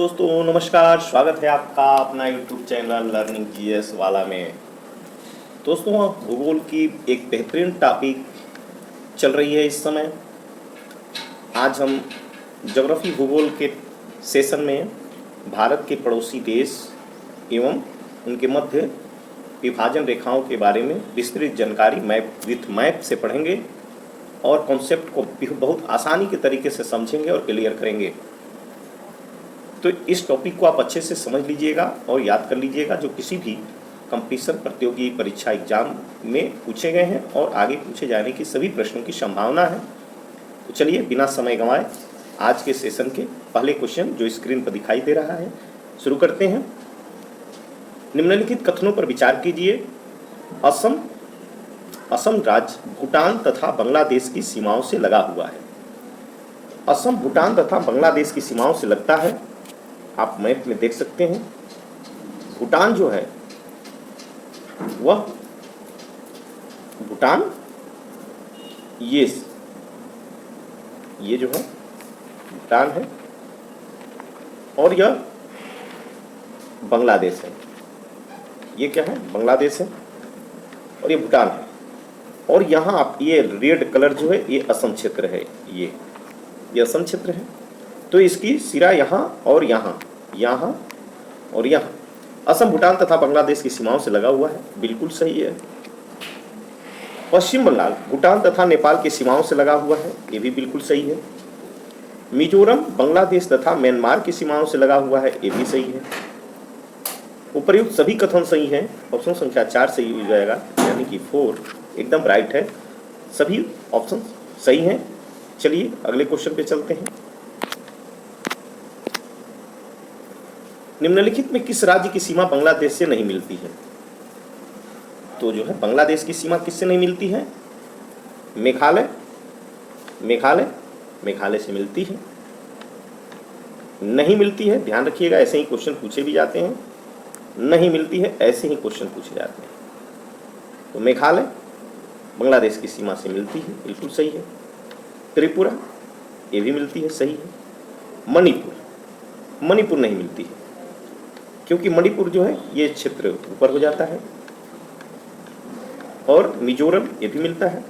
दोस्तों नमस्कार, स्वागत है आपका अपना YouTube चैनल लर्निंग जीएस वाला में। दोस्तों भूगोल की एक बेहतरीन टॉपिक चल रही है इस समय। आज हम ज्योग्राफी भूगोल के सेशन में भारत के पड़ोसी देश एवं उनके मध्य विभाजन रेखाओं के बारे में विस्तृत जानकारी मैप से पढ़ेंगे और कॉन्सेप्ट को बहुत आसानी के तरीके से समझेंगे और क्लियर करेंगे। तो इस टॉपिक को आप अच्छे से समझ लीजिएगा और याद कर लीजिएगा, जो किसी भी कंपटीशन प्रतियोगी परीक्षा एग्जाम में पूछे गए हैं और आगे पूछे जाने की सभी प्रश्नों की संभावना है। तो चलिए बिना समय गंवाए आज के सेशन के पहले क्वेश्चन जो स्क्रीन पर दिखाई दे रहा है शुरू करते हैं। निम्नलिखित कथनों पर विचार कीजिए। असम राज्य भूटान तथा बांग्लादेश की सीमाओं से लगा हुआ है। असम भूटान तथा बांग्लादेश की सीमाओं से लगता है। आप मैप में देख सकते हैं भूटान जो है वह भूटान ये जो है भूटान है और यह बांग्लादेश है। ये क्या है? बांग्लादेश है और ये भूटान है। और यहाँ आप ये रेड कलर जो है ये असम क्षेत्र है। ये असम क्षेत्र है। तो इसकी सिरा यहाँ और यहाँ और यहाँ असम भूटान तथा बांग्लादेश की सीमाओं से लगा हुआ है। बिल्कुल सही है। पश्चिम बंगाल भूटान तथा नेपाल की सीमाओं से लगा हुआ है। ये भी बिल्कुल सही है। मिजोरम बांग्लादेश तथा म्यांमार की सीमाओं से लगा हुआ है। ये भी सही है। उपर्युक्त सभी कथन सही हैं। ऑप्शन संख्या 4 सही हो जाएगा, यानी कि 4 एकदम राइट है। सभी ऑप्शन सही हैं। चलिए अगले क्वेश्चन पे चलते हैं। निम्नलिखित में किस राज्य की सीमा बांग्लादेश से नहीं मिलती है? तो जो है बांग्लादेश की सीमा किससे नहीं मिलती है? मेघालय से मिलती है। नहीं मिलती है, ध्यान रखिएगा, ऐसे ही क्वेश्चन पूछे भी जाते हैं। नहीं मिलती है, ऐसे ही क्वेश्चन पूछे जाते हैं। तो मेघालय बांग्लादेश की सीमा से मिलती है, बिल्कुल सही है। त्रिपुरा ये भी मिलती है, सही है। मणिपुर नहीं मिलती है, क्योंकि मणिपुर जो है ये क्षेत्र ऊपर हो जाता है। और मिजोरम ये भी मिलता है।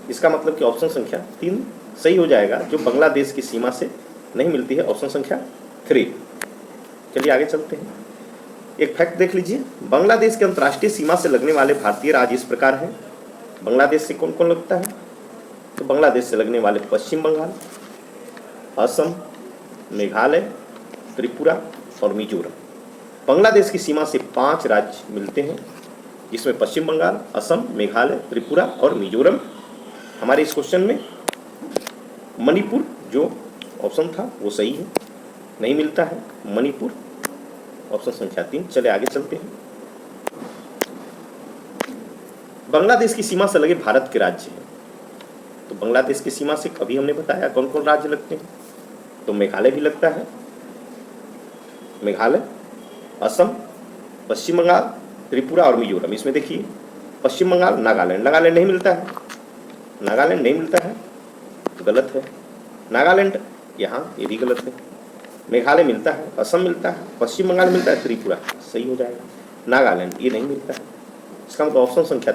इसका मतलब कि ऑप्शन संख्या 3 सही हो जाएगा, जो बांग्लादेश की सीमा से नहीं मिलती है, ऑप्शन संख्या 3। चलिए आगे चलते हैं। एक फैक्ट देख लीजिए। बांग्लादेश के अंतर्राष्ट्रीय सीमा से लगने वाले भारतीय राज्य इस प्रकार हैं। बांग्लादेश से कौन कौन लगता है? तो बांग्लादेश से लगने वाले पश्चिम बंगाल, असम, मेघालय, त्रिपुरा और मिजोरम। बांग्लादेश की सीमा से 5 राज्य मिलते हैं, जिसमें पश्चिम बंगाल, असम, मेघालय, त्रिपुरा और मिजोरम। हमारे इस क्वेश्चन में मणिपुर जो ऑप्शन था वो सही है, नहीं मिलता है मणिपुर, ऑप्शन संख्या 3। चले आगे चलते हैं। बांग्लादेश की सीमा से लगे भारत के राज्य हैं। तो बांग्लादेश की सीमा से कभी हमने बताया कौन कौन राज्य लगते हैं। तो मेघालय भी लगता है। मेघालय, असम, पश्चिम बंगाल, त्रिपुरा और मिजोरम। इसमें देखिए पश्चिम बंगाल, नागालैंड नहीं मिलता है। नागालैंड नहीं मिलता है तो गलत है। नागालैंड यहाँ, ये भी गलत है। मेघालय मिलता है, असम मिलता है, पश्चिम बंगाल मिलता है, त्रिपुरा सही हो जाएगा। नागालैंड ये नहीं मिलता है। इसका मतलब ऑप्शन संख्या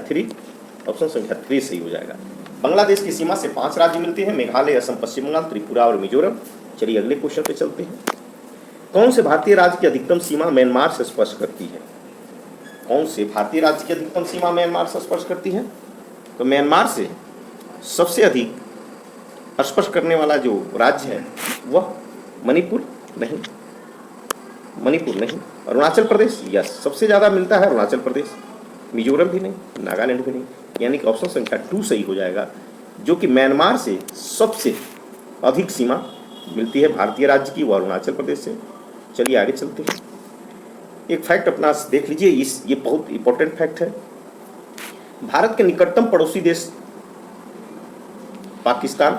3 सही हो जाएगा। बांग्लादेश की सीमा से 5 राज्य मिलते हैं, मेघालय, असम, पश्चिम बंगाल, त्रिपुरा और मिजोरम। चलिए अगले क्वेश्चन पे चलते हैं। कौन से भारतीय राज्य की अधिकतम सीमा म्यांमार से स्पर्श करती है? कौन से भारतीय राज्य की अधिकतम सीमा म्यांमार से स्पर्श करती है? तो म्यांमार से सबसे अधिक स्पर्श करने वाला जो राज्य है वह मणिपुर नहीं, अरुणाचल प्रदेश, यस सबसे ज़्यादा मिलता है अरुणाचल प्रदेश। मिजोरम भी नहीं, नागालैंड भी नहीं, यानी कि ऑप्शन संख्या 2 सही हो जाएगा, जो कि म्यांमार से सबसे अधिक सीमा मिलती है भारतीय राज्य की, वो अरुणाचल प्रदेश से। चलिए आगे चलते हैं। एक फैक्ट अपना देख लीजिए, ये बहुत इंपॉर्टेंट फैक्ट है। भारत के निकटतम पड़ोसी देश पाकिस्तान।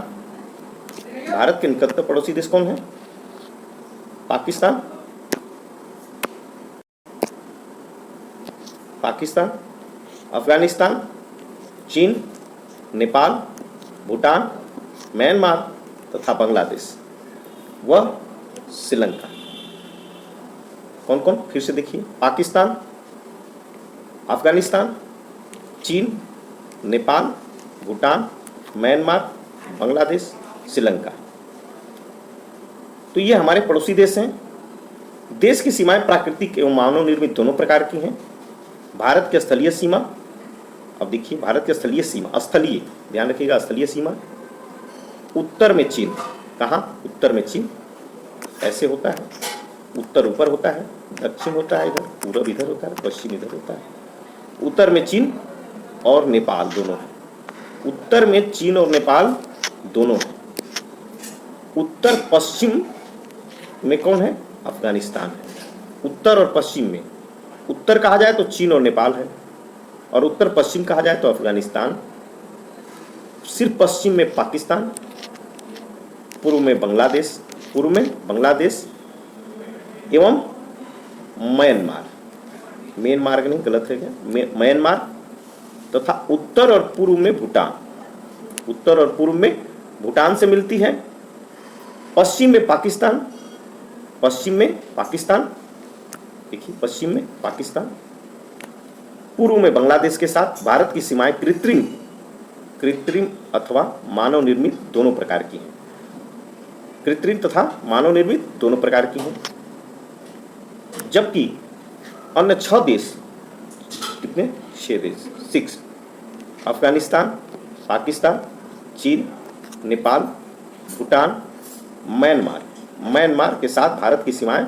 भारत के निकटतम पड़ोसी देश कौन है? पाकिस्तान, अफगानिस्तान, चीन, नेपाल, भूटान, म्यांमार तथा बांग्लादेश व श्रीलंका। कौन कौन, फिर से देखिए, पाकिस्तान, अफगानिस्तान, चीन, नेपाल, भूटान, म्यांमार, बांग्लादेश, श्रीलंका। तो ये हमारे पड़ोसी देश हैं। देश की सीमाएं प्राकृतिक एवं मानव निर्मित दोनों प्रकार की हैं। भारत की स्थलीय सीमा, अब देखिए भारत की स्थलीय सीमा, स्थलीय ध्यान रखिएगा, स्थलीय सीमा उत्तर में चीन, कहाँ, उत्तर में चीन, ऐसे होता है, उत्तर ऊपर होता है, दक्षिण होता है इधर, पूरब इधर होता है, पश्चिम इधर होता है। उत्तर में चीन और नेपाल दोनों है, उत्तर में चीन और नेपाल दोनों है। उत्तर पश्चिम में कौन है, अफगानिस्तान है। उत्तर और पश्चिम में, उत्तर कहा जाए तो चीन और नेपाल है, और उत्तर पश्चिम कहा जाए तो अफगानिस्तान। सिर्फ पश्चिम में पाकिस्तान, पूर्व में बांग्लादेश, पूर्व में बांग्लादेश एवं म्यांमार, म्यांमार नहीं, गलत है क्या, म्यांमार, तथा उत्तर और पूर्व में भूटान, उत्तर और पूर्व में भूटान से मिलती है। पश्चिम में पाकिस्तान, पश्चिम में पाकिस्तान, देखिए पश्चिम में पाकिस्तान, पूर्व में बांग्लादेश के साथ। भारत की सीमाएं कृत्रिम अथवा मानव निर्मित दोनों प्रकार की हैं, कृत्रिम तथा मानव निर्मित दोनों प्रकार की हैं। जबकि अन्य 6 देश, कितने, 6 देश, 6, अफगानिस्तान, पाकिस्तान, चीन, नेपाल, भूटान, म्यांमार के साथ भारत की सीमाएं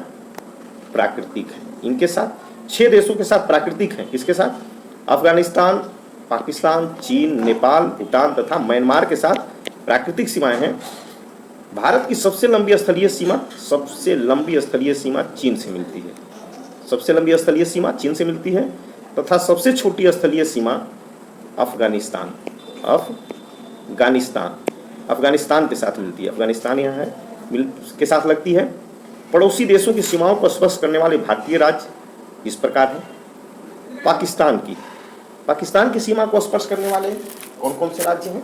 प्राकृतिक हैं। इनके साथ 6 देशों के साथ प्राकृतिक हैं, किसके साथ, अफगानिस्तान, पाकिस्तान, चीन, नेपाल, भूटान तथा म्यांमार के साथ प्राकृतिक सीमाएं हैं। भारत की सबसे लंबी स्थलीय सीमा चीन से मिलती है, सबसे लंबी स्थलीय सीमा चीन से मिलती है, तथा सबसे छोटी स्थलीय सीमा अफगानिस्तान के साथ मिलती है। अफगानिस्तान यहाँ है, के साथ लगती है। पड़ोसी देशों की सीमाओं को स्पष्ट करने वाले भारतीय राज्य इस प्रकार हैं। पाकिस्तान की सीमा को स्पर्श करने वाले कौन कौन से राज्य हैं,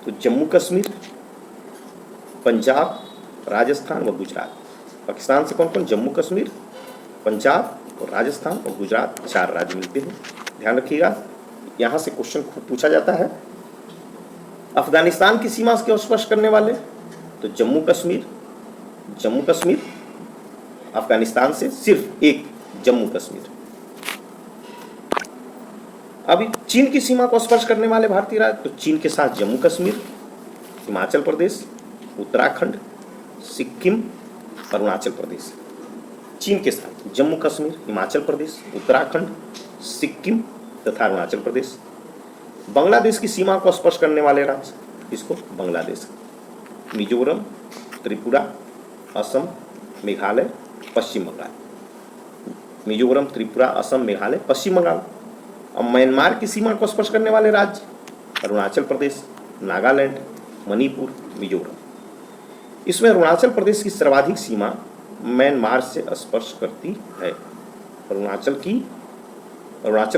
तो जम्मू कश्मीर, पंजाब, राजस्थान व गुजरात। पाकिस्तान से कौन कौन, जम्मू कश्मीर, पंजाब और राजस्थान और गुजरात, 4 राज्य मिलते हैं। ध्यान रखिएगा, यहाँ से क्वेश्चन पूछा जाता है। अफगानिस्तान की सीमा को स्पर्श करने वाले तो जम्मू कश्मीर, अफगानिस्तान से सिर्फ एक जम्मू कश्मीर। अभी चीन की सीमा को स्पर्श करने वाले भारतीय राज्य तो चीन के साथ जम्मू कश्मीर, हिमाचल प्रदेश, उत्तराखंड, सिक्किम, अरुणाचल प्रदेश। चीन के साथ जम्मू कश्मीर, हिमाचल प्रदेश, उत्तराखंड, सिक्किम तथा अरुणाचल प्रदेश। बांग्लादेश की सीमा को स्पर्श करने वाले राज्य, इसको बांग्लादेश, मिजोरम, त्रिपुरा, असम, मेघालय, पश्चिम बंगाल। मिजोरम, त्रिपुरा, असम, मेघालय, पश्चिम बंगाल। अब म्यांमार की सीमा को स्पर्श करने वाले राज्य, अरुणाचल प्रदेश, नागालैंड, मणिपुर, मिजोरम। इसमें अरुणाचल प्रदेश की सर्वाधिक सीमा म्यांमार से स्पर्श करती है। अरुणाचल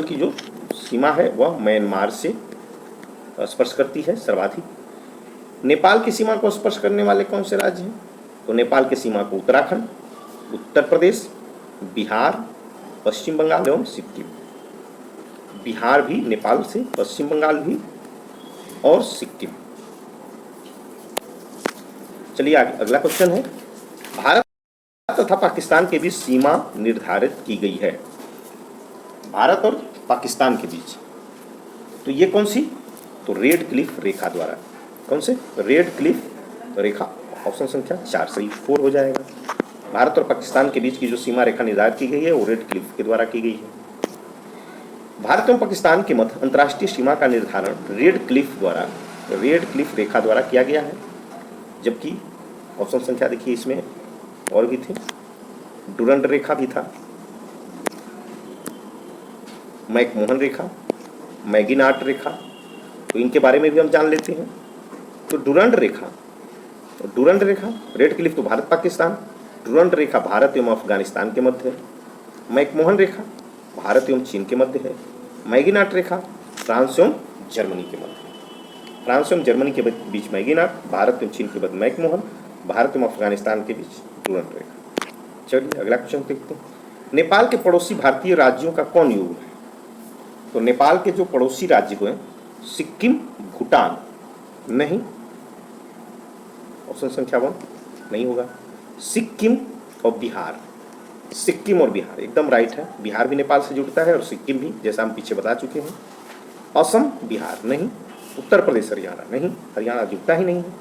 की जो सीमा है वह म्यांमार से स्पर्श करती है सर्वाधिक। नेपाल की सीमा को स्पर्श करने वाले कौन से राज्य हैं, तो नेपाल की सीमा को उत्तराखंड, उत्तर प्रदेश, बिहार, पश्चिम बंगाल एवं सिक्किम। बिहार भी नेपाल से, पश्चिम बंगाल भी और सिक्किम। चलिए आगे अगला क्वेश्चन है, भारत तथा पाकिस्तान के बीच सीमा निर्धारित की गई है। भारत और पाकिस्तान के बीच, तो ये कौन सी, तो रेड क्लिफ रेखा द्वारा। कौन से, रेड क्लिफ रेखा, ऑप्शन संख्या 4 सही, 4 हो जाएगा। भारत और पाकिस्तान के बीच की जो सीमा रेखा निर्धारित की गई है वो रेड क्लिफ के द्वारा की गई है। भारत एवं पाकिस्तान के मध्य अंतर्राष्ट्रीय सीमा का निर्धारण रेड क्लिफ रेखा द्वारा किया गया है। जबकि ऑप्शन संख्या देखिए इसमें और भी थे, डुरंड रेखा भी था, मैकमोहन रेखा, मैगिनाट रेखा, तो इनके बारे में भी हम जान लेते हैं। तो डुरंड रेखा रेड क्लिफ तो भारत पाकिस्तान, डुरंड रेखा भारत एवं अफगानिस्तान के मध्य है। मैकमोहन रेखा भारत एवं चीन के मध्य है। मैगिनाट रेखा फ्रांस एवं जर्मनी के मध्य है। फ्रांस एवं जर्मनी के बीच मैगिनाट, भारत एवं चीन के मध्य मैकमोहन, भारत एवं अफगानिस्तान के बीच डुरंड रेखा। चलिए अगला क्वेश्चन देखते हैं, नेपाल के पड़ोसी भारतीय राज्यों का कौन युग्म है? तो नेपाल के जो पड़ोसी राज्य हैं सिक्किम, भूटान, नहीं, ऑप्शन संख्या 1 नहीं होगा। सिक्किम और बिहार, सिक्किम और बिहार एकदम राइट है। बिहार भी नेपाल से जुड़ता है और सिक्किम भी, जैसा हम पीछे बता चुके हैं। असम, बिहार नहीं। उत्तर प्रदेश, हरियाणा नहीं, हरियाणा जुड़ता ही नहीं है।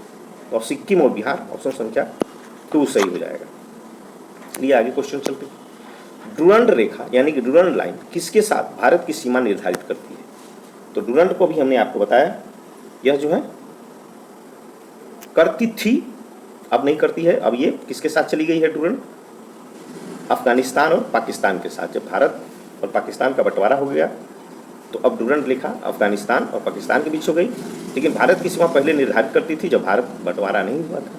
और सिक्किम और बिहार ऑप्शन संख्या 2 सही हो जाएगा। चलिए आगे क्वेश्चन चलते हैं। डुरंड रेखा यानी कि डुरंड लाइन किसके साथ भारत की सीमा निर्धारित करती है? तो डुरंड को भी हमने आपको बताया, यह जो है करती थी, अब नहीं करती है। अब ये किसके साथ चली गई है डुरंड? अफगानिस्तान और पाकिस्तान के साथ। जब भारत और पाकिस्तान का बंटवारा हो गया तो अब डुरंड रेखा अफगानिस्तान और पाकिस्तान के बीच हो गई। लेकिन भारत की सीमा पहले निर्धारित करती थी जब भारत बंटवारा नहीं हुआ था,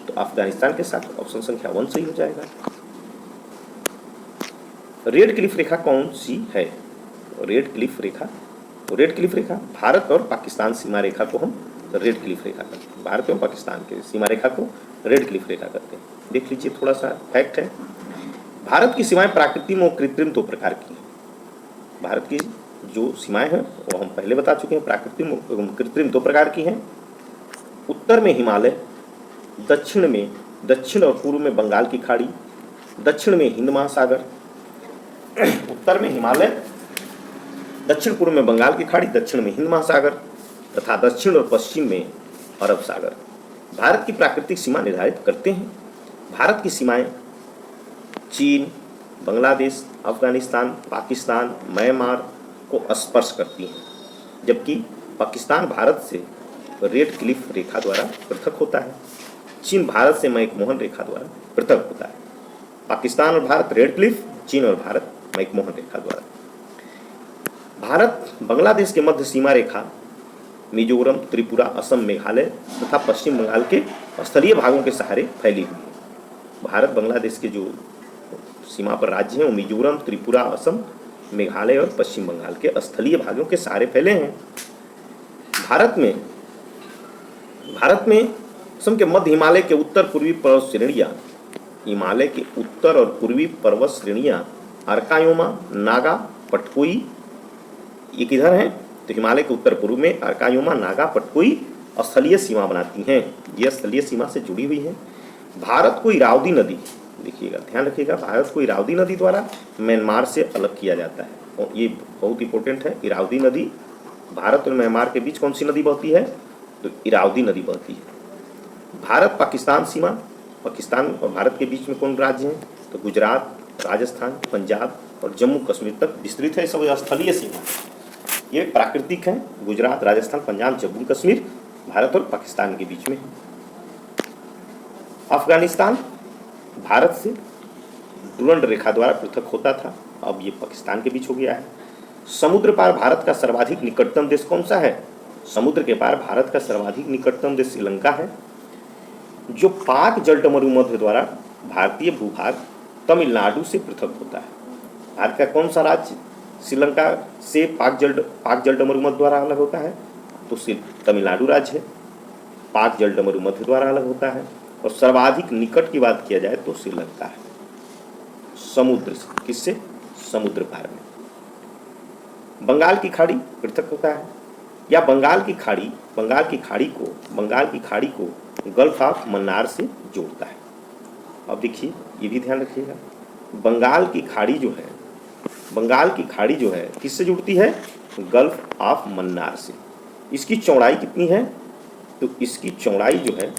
तो अफगानिस्तान के साथ ऑप्शन संख्या 1 सही हो जाएगा। रेड क्लिफ रेखा कौन सी है? रेड क्लिफ रेखा, तो रेड क्लिफ रेखा भारत और पाकिस्तान सीमा रेखा को हम रेड क्लिफ रेखा करते हैं। भारत और पाकिस्तान के सीमा रेखा को रेड क्लिफ रेखा करते हैं। देख लीजिए, थोड़ा सा फैक्ट है। भारत की सीमाएं प्राकृतिक और कृत्रिम 2 प्रकार की हैं। भारत की जो सीमाएं हैं वो हम पहले बता चुके हैं, प्राकृतिक एवं कृत्रिम 2 प्रकार की हैं। उत्तर में हिमालय, दक्षिण में, दक्षिण और पूर्व में बंगाल की खाड़ी, दक्षिण में हिंद महासागर। उत्तर में हिमालय, दक्षिण पूर्व में बंगाल की खाड़ी, दक्षिण में हिंद महासागर तथा दक्षिण और पश्चिम में अरब सागर भारत की प्राकृतिक सीमा निर्धारित करते हैं। भारत की सीमाएं चीन, बांग्लादेश, अफगानिस्तान, पाकिस्तान, म्यांमार को स्पर्श करती हैं, जबकि पाकिस्तान भारत से रेड क्लिफ रेखा द्वारा पृथक होता है। चीन भारत से मैकमोहन रेखा द्वारा पृथक होता है। पाकिस्तान और भारत रेड क्लिफ, चीन और भारत मैकमोहन रेखा द्वारा। भारत बांग्लादेश के मध्य सीमा रेखा मिजोरम, त्रिपुरा, असम, मेघालय तथा पश्चिम बंगाल के स्थलीय भागों के सहारे फैली हुई है। भारत बांग्लादेश के जो सीमा पर राज्य हैं वो मिजोरम, त्रिपुरा, असम, मेघालय और पश्चिम बंगाल के स्थलीय भागों के सहारे फैले हैं। भारत में असम के मध्य हिमालय के उत्तर पूर्वी पर्वत श्रेणियाँ, हिमालय के उत्तर और पूर्वी पर्वत श्रेणियाँ अर्कायोमा, नागा, पटकोई, ये किधर हैं? तो हिमालय के उत्तर पूर्व में अर्कायोमा, नागा, पटकोई स्थलीय सीमा बनाती हैं। ये स्थलीय सीमा से जुड़ी हुई हैं। भारत को इरावदी नदी, देखिएगा, ध्यान रखिएगा, भारत को इरावदी नदी द्वारा म्यांमार से अलग किया जाता है। और ये बहुत इंपॉर्टेंट है। इरावदी नदी, भारत और म्यांमार के बीच कौन सी नदी बहती है? तो इरावदी नदी बहती है। भारत पाकिस्तान सीमा, पाकिस्तान और भारत के बीच में कौन राज्य हैं? तो गुजरात, राजस्थान, पंजाब और जम्मू कश्मीर तक विस्तृत है सब स्थलीय सीमा। ये प्राकृतिक है। गुजरात, राजस्थान, पंजाब, जम्मू कश्मीर भारत और पाकिस्तान के बीच में है। अफगानिस्तान भारत से डुरंड रेखा द्वारा पृथक होता था, अब ये पाकिस्तान के बीच हो गया है। समुद्र पार भारत का सर्वाधिक निकटतम देश कौन सा है? समुद्र के पार भारत का सर्वाधिक निकटतम देश श्रीलंका है, जो पाक जलमरुमध्य द्वारा भारतीय भूभाग तमिलनाडु से पृथक होता है। भारत का कौन सा राज्य श्रीलंका से पाक जलमरुमध्य द्वारा अलग होता है? तो तमिलनाडु राज्य है, पाक जलमरुमध्य द्वारा अलग होता है। और सर्वाधिक निकट की बात किया जाए तो श्रीलंका है, समुद्र से। किससे? समुद्र पार में। बंगाल की खाड़ी पृथक होता है, या बंगाल की खाड़ी को गल्फ ऑफ मन्नार से जोड़ता है। अब देखिए, ये भी ध्यान रखिएगा, बंगाल की खाड़ी जो है किससे जुड़ती है? गल्फ ऑफ मन्नार से। इसकी चौड़ाई कितनी है? तो इसकी चौड़ाई जो है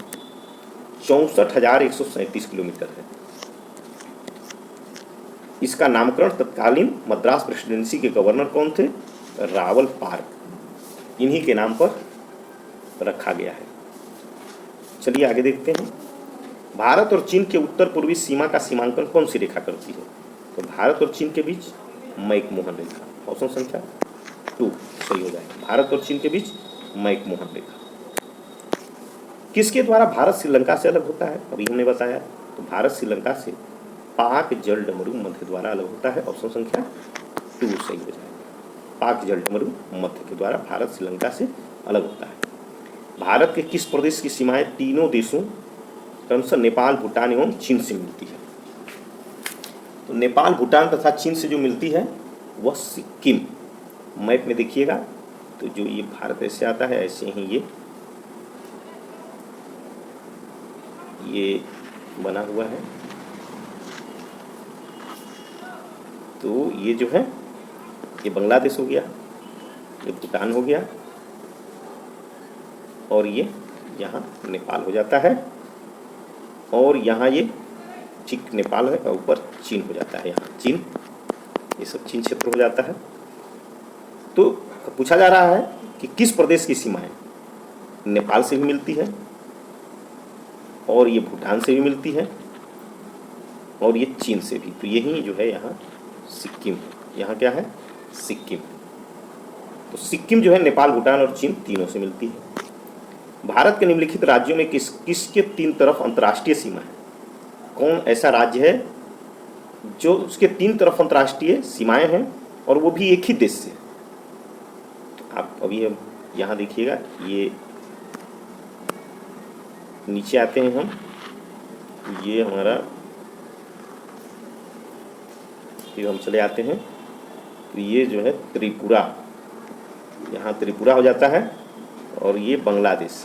64,137 किलोमीटर है। इसका नामकरण तत्कालीन मद्रास प्रेसिडेंसी के गवर्नर कौन थे? रावल पार्क, इन्हीं के नाम पर रखा गया है। चलिए आगे देखते हैं। भारत और चीन के उत्तर पूर्वी सीमा का सीमांकन कौन सी रेखा करती है? तो भारत और चीन के बीच मैकमोहन रेखा, ऑप्शन संख्या 2 सही हो जाएगा। भारत और चीन के बीच मैकमोहन रेखा। किसके द्वारा भारत श्रीलंका से अलग होता है? अभी हमने बताया, तो भारत श्रीलंका से पाक जलडमरू मध्य द्वारा अलग होता है, ऑप्शन संख्या 2 सही हो जाएगा। पाक जलडमरू मध्य के द्वारा भारत श्रीलंका से अलग होता है। भारत के किस प्रदेश की सीमाएं तीनों देशों क्रमशः नेपाल, भूटान एवं चीन से मिलती है? तो नेपाल, भूटान तथा चीन से जो मिलती है वह सिक्किम। मैप में देखिएगा तो जो ये भारत ऐसे आता है, ऐसे ही ये बना हुआ है। तो ये जो है ये बांग्लादेश हो गया, ये भूटान हो गया, और ये यहाँ नेपाल हो जाता है, और यहाँ ये ठीक नेपाल है और ऊपर चीन हो जाता है, यहाँ चीन, ये सब चीन क्षेत्र हो जाता है। तो पूछा जा रहा है कि किस प्रदेश की सीमाएं नेपाल से भी मिलती है, और ये भूटान से भी मिलती है, और ये चीन से भी। तो यही जो है यहाँ सिक्किम, यहाँ क्या है सिक्किम। तो सिक्किम जो है नेपाल, भूटान और चीन तीनों से मिलती है। भारत के निम्नलिखित राज्यों में किसके 3 तरफ अंतर्राष्ट्रीय सीमा है? कौन ऐसा राज्य है जो उसके 3 तरफ अंतर्राष्ट्रीय सीमाएं हैं और वो भी एक ही देश से? आप अभी हम यहाँ देखिएगा, ये नीचे आते हैं हम, ये हमारा, फिर हम चले आते हैं तो ये जो है त्रिपुरा, यहाँ त्रिपुरा हो जाता है, और ये बांग्लादेश,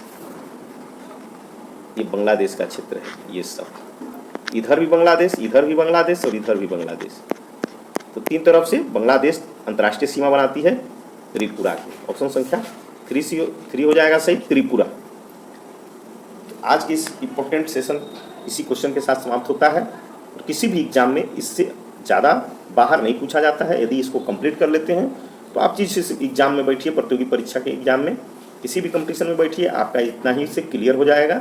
ये बांग्लादेश का क्षेत्र है। ये सब इधर भी बांग्लादेश, इधर भी बांग्लादेश और इधर भी बांग्लादेश। तो 3 तरफ से बांग्लादेश अंतर्राष्ट्रीय सीमा बनाती है त्रिपुरा की। ऑप्शन संख्या 3 हो जाएगा सही, त्रिपुरा। तो आज की इस इम्पोर्टेंट सेशन इसी क्वेश्चन के साथ समाप्त होता है, और किसी भी एग्जाम में इससे ज़्यादा बाहर नहीं पूछा जाता है। यदि इसको कंप्लीट कर लेते हैं तो आप जिस एग्जाम में बैठिए, प्रतियोगी परीक्षा के एग्जाम में, किसी भी कंपटीशन में बैठिए, आपका इतना ही से क्लियर हो जाएगा,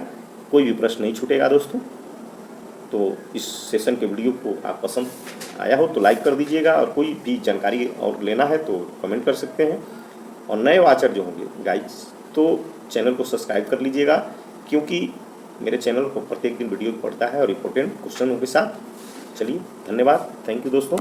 कोई भी प्रश्न नहीं छूटेगा दोस्तों। तो इस सेशन के वीडियो को आप पसंद आया हो तो लाइक कर दीजिएगा, और कोई भी जानकारी और लेना है तो कमेंट कर सकते हैं। और नए वाचर जो होंगे गाइस, तो चैनल को सब्सक्राइब कर लीजिएगा, क्योंकि मेरे चैनल को प्रत्येक दिन वीडियो पड़ता है और इम्पोर्टेंट क्वेश्चनों के साथ। चलिए, धन्यवाद, थैंक यू दोस्तों।